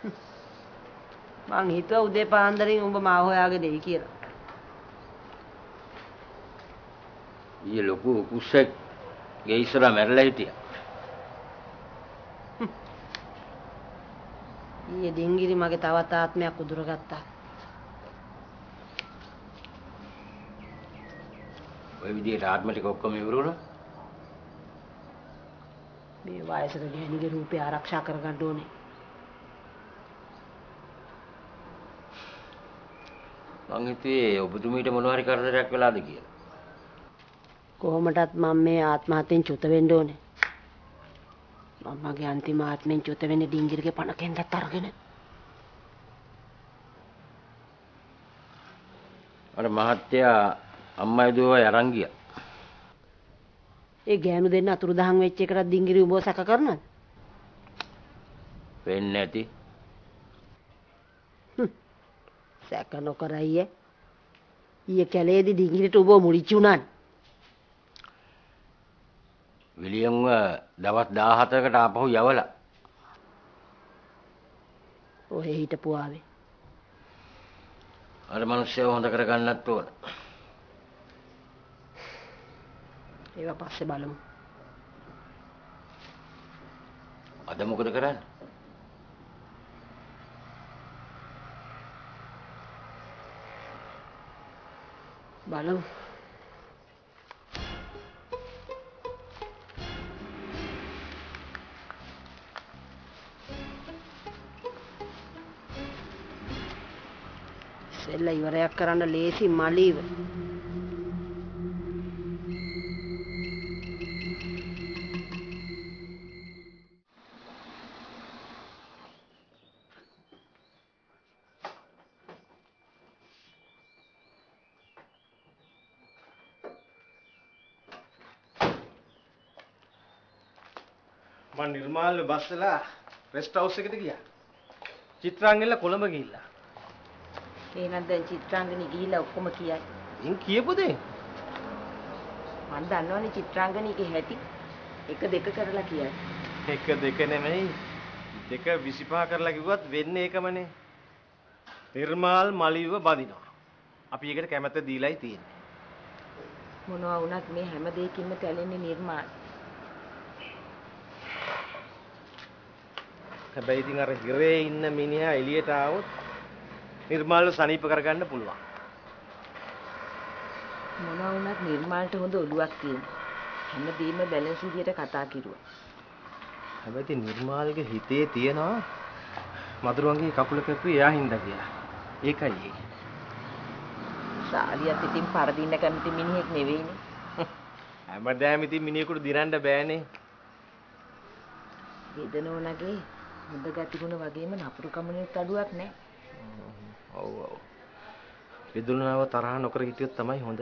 මං හිතුවා උදේ පාන්දරින් උඹ මාව හොයාගෙන එයි කියලා. ඊයේ ලොකු කුස්සෙක් ගේ ඉස්සරහා මැරලා හිටියා. ඊයේ ඩිංගිරි මගේ තවත් ආත්මයක් උදුරගත්තා. ඔය විදිහට ආත්ම ටික ඔක්කොම ඉවර වුණා. මේ වයසට ගෑණිගේ රූපය ආරක්ෂා කරගන්න ඕනේ. මං හිතුවේ ඔබතුමීට මොනවා හරි කරදරයක් වෙලාද කියලා. කොහොමටත් මම මේ ආත්මහත්‍යෙන් චුත වෙන්න ඕනේ. මම මගේ අන්තිම ආත්මෙන් චුත වෙන්නේ ඩිංගිරිගේ පණ කෙන්දත් අරගෙන. අර මහත්තයා අම්මයි දුවයි අරන් ගියා. ඒ ගෑනු දෙන්න අතුරුදහන් වෙච්ච එකටත් ඩිංගිරි උඹව සැක කරනවද? වෙන්නේ නැති. සැක නොකර අයියේ. ඊයේ කැලේදී ඩිංගිරිට උඹව මුලිච්චි උනානේ. විලියම්ව දවස් 17කට ආපහු යවලා. ඔය හිටපු ආවේ. අර මිනිස්සුව හොඳ කරගන්නත් ඕන. ඒවා පස්සේ බලමු. අද මොකද කරන්නේ? බලමු. සෙල්ල ඉවරයක් කරන්න ලේසි මලීව. මම නිර්මාල්ව බස්සලා රෙස්ට් හවුස් එකට ගියා. චිත්‍රාංගනෙල කොළඹ ගිහිල්ලා. එහෙනම් දැන් චිත්‍රාංගනි ගිහිල්ලා ඔක්කොම කියයි. ඉන් කියපු දේ මම දන්නවනේ චිත්‍රාංගනීගේ හැටි. 1 2 කරලා කියයි. 1 2 නෙමෙයි 2 25 කරලා කිව්වත් වෙන්නේ ඒකමනේ. නිර්මාල් මලියව බදිනවා. අපි ඒකට කැමැත්ත දීලායි තියෙන්නේ. මොනවා වුණත් මේ හැම දෙයකින්ම තැලෙන්නේ නිර්මාල්. හැබැයි ඉතින් අර හිරේ ඉන්න මිනිහා එළියට ආවොත් නිර්මාල්ව සනීප කරගන්න පුළුවන්. මොනවා වුණත් නිර්මාල්ට හොඳ ඔළුවක් තියෙනවා. හැමදේම බැලන්ස් විදියට කතා කිරුවා. හැබැයි ඉතින් නිර්මාල්ගේ හිතේ තියෙනවා මధుරවන්ගේ කකුල කැපුවේ එයා හින්දා කියලා. ඒකයි ඒ. සාලියත් ඉතින් පරදින්න කැමති මිනිහෙක් නෙවෙයිනේ. හැමදාම ඉතින් මිනිහෙකුට දිනන්න බෑනේ. වේදනෝනගේ හොඳ ගතිගුණ වගේම නපුරුකමනෙත් අඩුවක් නැහැ. ඔව් ඔව්. විදුලනාව තරහ නොකර හිටියොත් තමයි හොඳ.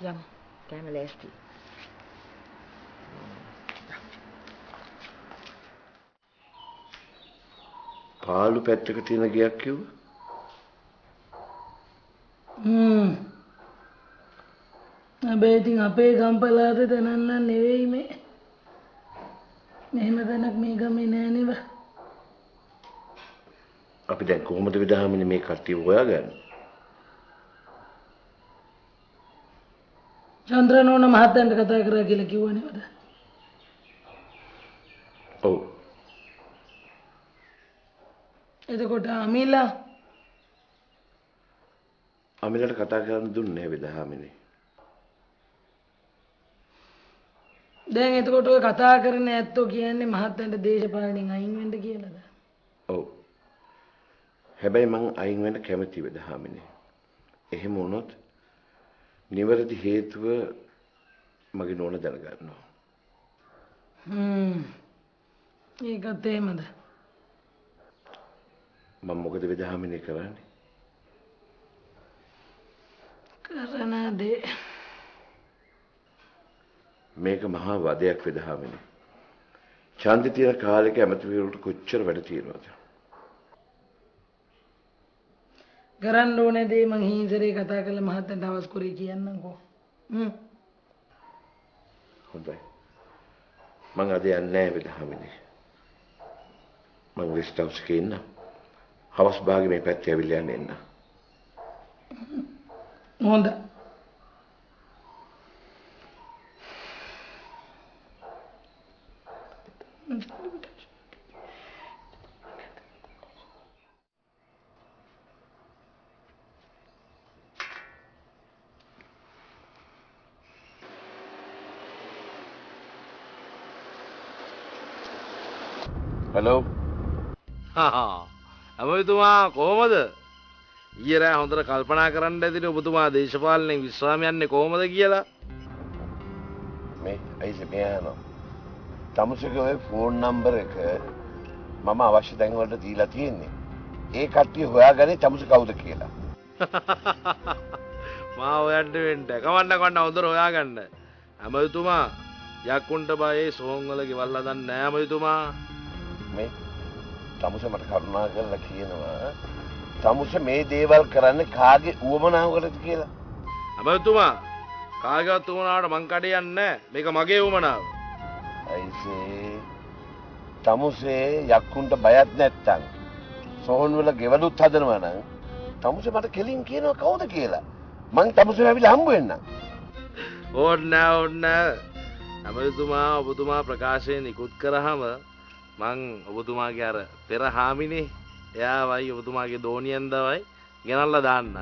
යම් කැම ලෑස්ති. පාළු පැත්තක තියෙන ගයක් කිව්වා. හැබැයි ඉතින් අපේ ගම්පලාට දැනන්න නෙවෙයි මේ. මෙහෙම දැනක් මේ ගමේ නෑ නේද? අපි දැන් කොහොමද විදහාමිනේ මේ කට්ටිය හොයාගන්නේ? චන්ද්‍රනෝන මහත්තයන්ට කතා කරා කියලා කිව්වනේ වද. ඔව්. එතකොට අමිලා අමිලට කතා කරන්න දුන්නේ නැහැ විදහාමිනේ. දැන් එතකොට ඔය කතා කරන ඇත්තෝ කියන්නේ මහත්තයන්ට දේශපාලනින් අයින් වෙන්න කියලාද? ඔව්. හැබැයි මං අයින් වෙන්න කැමති විදහාමිනේ. එහෙම වුණොත් නිවැරදි හේතුව මගේ නෝන දැනගන්නවා. ඒකත් එහෙමද? මම මොකද විදහාමිනේ කරන්නේ? කරන දේ මේක මහා වදයක් විදහාමිනේ. ඡන්දි තියෙන කාලෙක ඇමතිවරුන්ට කොච්චර වැඩ තියෙනවද? කරන්න ඕනේ දේ මං හීන්සරේ කතා කරලා මහත්තයන්ට අවස් කරේ කියන්නම්කෝ. හොඳයි. මං අද යන්නේ නැහැ විදහාමිනේ. මම ගෙස්ට් හවුස් එකේ ඉන්න. හවස් භාගෙ මේ පැත්තේ ඇවිල්ලා යන්න එන්න. හොඳයි. හලෝ. අමතුමා කොහමද? ඊයේ රෑ හොඳට කල්පනා කරන්න ඇතිනේ ඔබතුමා දේශපාලනයෙන් විශ්‍රාම යන්නේ කොහමද කියලා. මේ අයිස මෙහානෝ. තමුසේගේ ඔය ෆෝන් නම්බර් එක මම අවශ්‍ය තැන් වලට දීලා තියෙන්නේ. ඒ කට්ටිය හොයාගන්නේ තමුසේ කවුද කියලා. මා හොයන්න වෙන්න. කවන්න හොඳට හොයාගන්න. අමතුමා යක්කුන්ට බයේ සෝන් වල ගෙවල් හදන්නේ නැහැ අමතුමා. මේ තමුසේ මට කරුණා කරලා කියනවා තමුසේ මේ දේවල් කරන්නේ කාගේ උවමනාවකටද කියලා. අමතුමා කාගේවත් උවමනාවට මං කඩේ යන්නේ නැහැ. මේක මගේ උවමනාව. අයිසේ තමුසේ යක්කුන්ට බයත් නැත්තම් සෝන් වල ගෙවලුත් හදනවා නම් තමුසේ මට කෙලින් කියනවා කවුද කියලා. මං තමුසේ ඇවිල්ලා හම්බ වෙන්නම්. ඕන්න. අමතුමා ඔබතුමා ප්‍රකාශයෙන් නිකුත් කරාම මං ඔබතුමාගේ අර පෙර හාමිනේ එයාවයි ඔබතුමාගේ දෝනියෙන්දවයි ගෙනල්ලා දාන්න.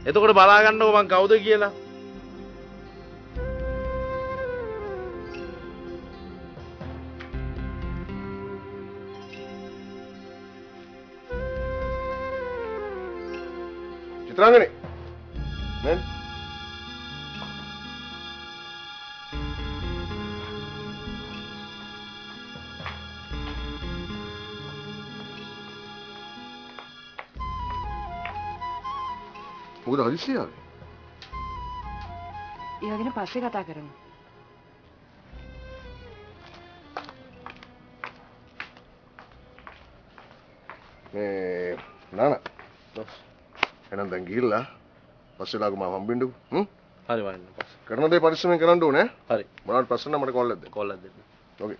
එතකොට බලා ගන්නකො මං කවුද කියලා. චිත්‍රාංගනේ. නේ? මොකද හදිස්සිය ආවේ? ඒ වගේනේ පස්සේ කතා කරමු. මේ නානා. එහෙනම් දැන් ගිහිල්ලා පස්සේලාගම හම්බෙන්නු. හරි වයින්. කරන දේ පරිස්සමෙන් කරන්න ඕනේ. හරි. මොනවාට ප්‍රශ්න නම් මට කෝල් එකක් දෙන්න. කෝල් එකක් දෙන්න. ඕකේ.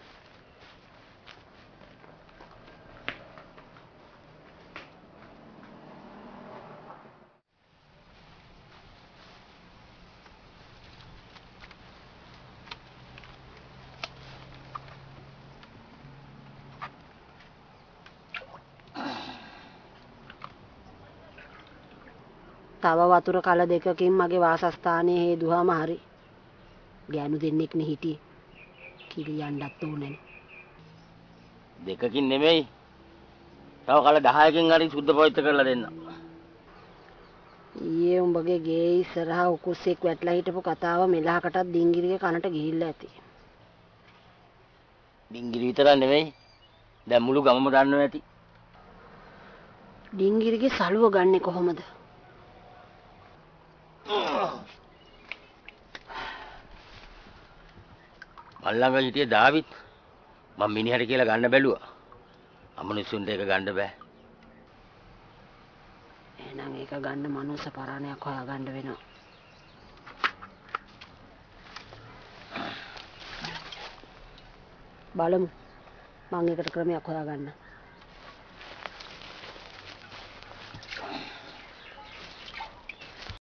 තව වතුර කල දෙකකින් මගේ වාසස්ථානයේ හේදුවාම හරි. ගෑනු දෙන්නෙක්නේ හිටියේ. කිරි යන්නත් ඕනේ. දෙකකින් නෙමෙයි. තව කල 10කින් හරි සුද්ධ පවිත්‍ර කරලා දෙන්න. ඊයේ උඹගේ ගේ ඉස්සරහා උකුස්සෙක් වැටලා හිටපු කතාව මෙලහකටත් ඩිංගිරිගේ කනට ගිහිල්ලා ඇති. ඩිංගිරි විතර නෙමෙයි. දැන් මුළු ගමම දන්නව ඇති. ඩිංගිරිගේ සලුව ගන්නෙ කොහොමද? මල්ලංග හිටියේ දාවිත්. මම මිනිහට කියලා ගන්න බැලුවා. අමනුෂ්‍යුන්ට ඒක ගන්න බෑ. එහෙනම් ඒක ගන්න මනුස්ස පරාණයක් හොයාගන්න වෙනවා. බලමු. මම ඒකට ක්‍රමයක් හොයාගන්න.